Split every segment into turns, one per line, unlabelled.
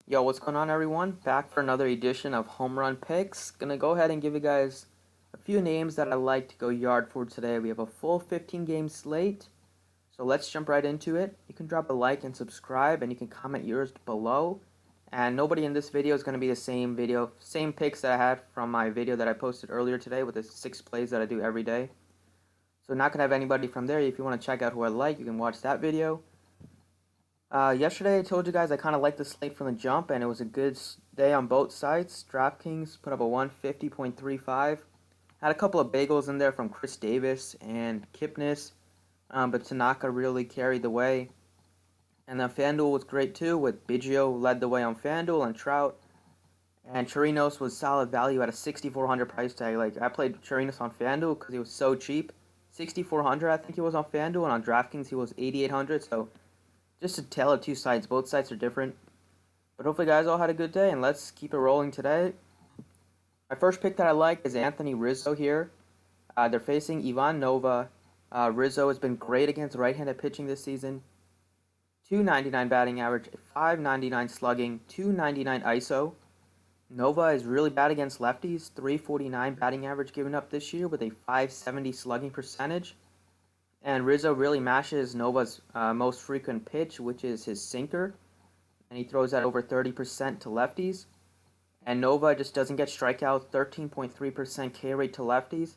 Yo, what's going on, everyone? Back for another edition of Home Run Picks. Gonna go ahead and give you guys a few names that I like to go yard for today. We have a full 15 game slate, so let's jump right into it. You can drop a like and subscribe, and you can comment yours below. And nobody in this video is going to be the same picks that I had from my video that I posted earlier today with the 6 plays that I do every day. So not going to have anybody from there. If you want to check out who I like, you can watch that video. Yesterday I told you guys I kind of liked the slate from the jump, and it was a good day on both sides. Draftkings put up a 150.35. Had a couple of bagels in there from Chris Davis and Kipnis, but Tanaka really carried the way. And then FanDuel was great too, with Biggio led the way on FanDuel and Trout. And Chirinos was solid value at a 6,400 price tag. Like, I played Chirinos on FanDuel because he was so cheap. 6,400 I think he was on FanDuel, and on DraftKings he was 8,800, so just a tale of two sides. Both sides are different. But hopefully, guys all had a good day, and let's keep it rolling today. My first pick that I like is Anthony Rizzo here. They're facing Ivan Nova. Rizzo has been great against right-handed pitching this season. 299 batting average, 599 slugging, 299 ISO. Nova is really bad against lefties. 349 batting average given up this year with a 570 slugging percentage. And Rizzo really mashes Nova's most frequent pitch, which is his sinker. And he throws that over 30% to lefties. And Nova just doesn't get strikeouts, 13.3% K rate to lefties.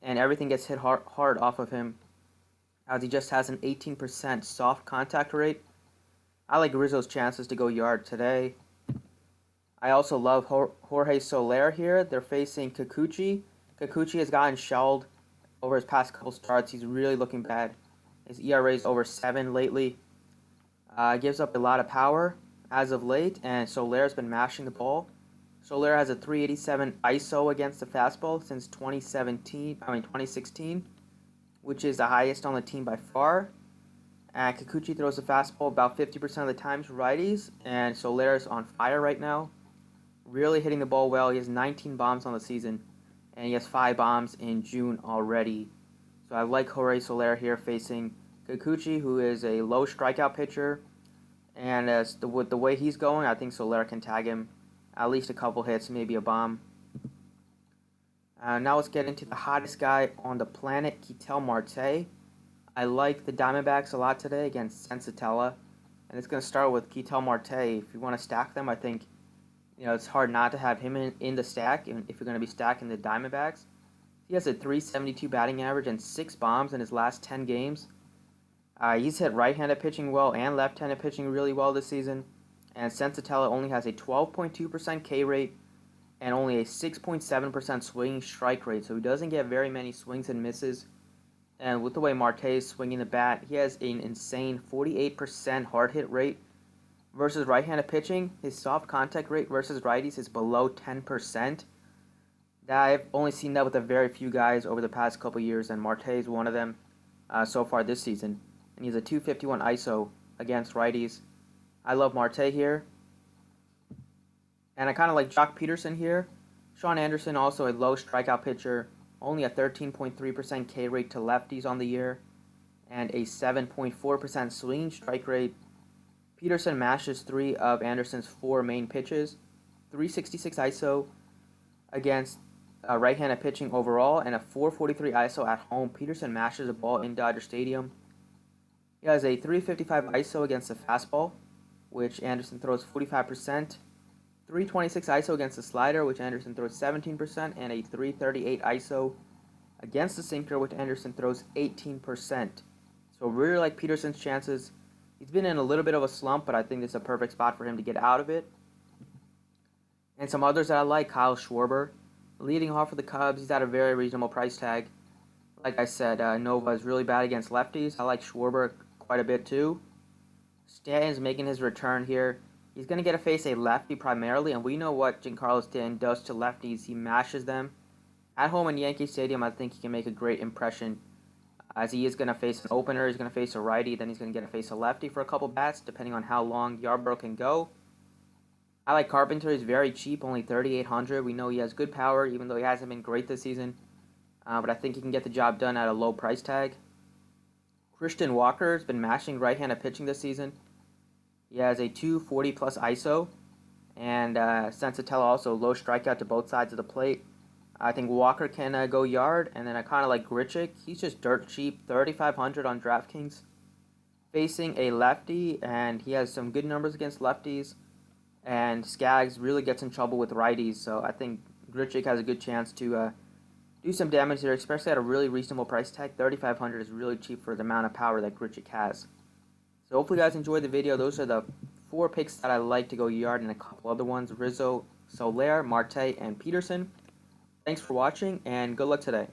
And everything gets hit hard off of him, as he just has an 18% soft contact rate. I like Rizzo's chances to go yard today. I also love Jorge Soler here. They're facing Kikuchi. Kikuchi has gotten shelled over his past couple starts. He's really looking bad. His ERA is over 7 lately. Gives up a lot of power as of late, and Soler's been mashing the ball. Soler has a 387 ISO against the fastball since 2016, which is the highest on the team by far. And Kikuchi throws the fastball about 50% of the time to righties, and Soler's on fire right now. Really hitting the ball well. He has 19 bombs on the season, and he has 5 bombs in June already. So I like Jorge Soler here facing Kikuchi, who is a low strikeout pitcher. And with the way he's going, I think Soler can tag him at least a couple hits, maybe a bomb. Now let's get into the hottest guy on the planet, Ketel Marte. I like the Diamondbacks a lot today against Sensatella. And it's going to start with Ketel Marte. If you want to stack them, I think it's hard not to have him in the stack if you're going to be stacking the Diamondbacks. He has a 372 batting average and 6 bombs in his last 10 games. He's hit right-handed pitching well and left-handed pitching really well this season. And Sensatella only has a 12.2% K rate and only a 6.7% swinging strike rate. So he doesn't get very many swings and misses. And with the way Marte is swinging the bat, he has an insane 48% hard hit rate versus right-handed pitching. His soft contact rate versus righties is below 10%. I've only seen that with a very few guys over the past couple years, and Marte is one of them so far this season. And he's a 251 ISO against righties. I love Marte here. And I kind of like Jock Peterson here. Sean Anderson, also a low strikeout pitcher, only a 13.3% K rate to lefties on the year, and a 7.4% swinging strike rate. Peterson mashes 3 of Anderson's 4 main pitches, 366 ISO against right-handed pitching overall, and a 443 ISO at home. Peterson mashes a ball in Dodger Stadium. He has a 355 ISO against the fastball, which Anderson throws 45%. 326 ISO against the slider, which Anderson throws 17%, and a 338 ISO against the sinker, which Anderson throws 18%. So really like Peterson's chances. He's been in a little bit of a slump, but I think this is a perfect spot for him to get out of it. And some others that I like, Kyle Schwarber, leading off for the Cubs. He's at a very reasonable price tag. Like I said, Nova is really bad against lefties. I like Schwarber quite a bit too. Stanton's making his return here. He's going to get to face a lefty primarily, and we know what Giancarlo Stanton does to lefties. He mashes them. At home in Yankee Stadium, I think he can make a great impression, as he is going to face an opener, he's going to face a righty, then he's going to get to face a lefty for a couple bats, depending on how long Yarbrough can go. I like Carpenter. He's very cheap, only 3,800. We know he has good power, even though he hasn't been great this season. But I think he can get the job done at a low price tag. Christian Walker has been mashing right-handed pitching this season. He has a 240 plus ISO And Sensatella also low strikeout to both sides of the plate. I think Walker can go yard, and then I kind of like Grichuk. He's just dirt cheap, 3,500 on DraftKings. Facing a lefty, and he has some good numbers against lefties. And Skaggs really gets in trouble with righties, so I think Grichuk has a good chance to do some damage there, especially at a really reasonable price tag. 3,500 is really cheap for the amount of power that Grichuk has. So hopefully you guys enjoyed the video. Those are the 4 picks that I like to go yard, and a couple other ones: Rizzo, Soler, Marte, and Peterson. Thanks for watching, and good luck today.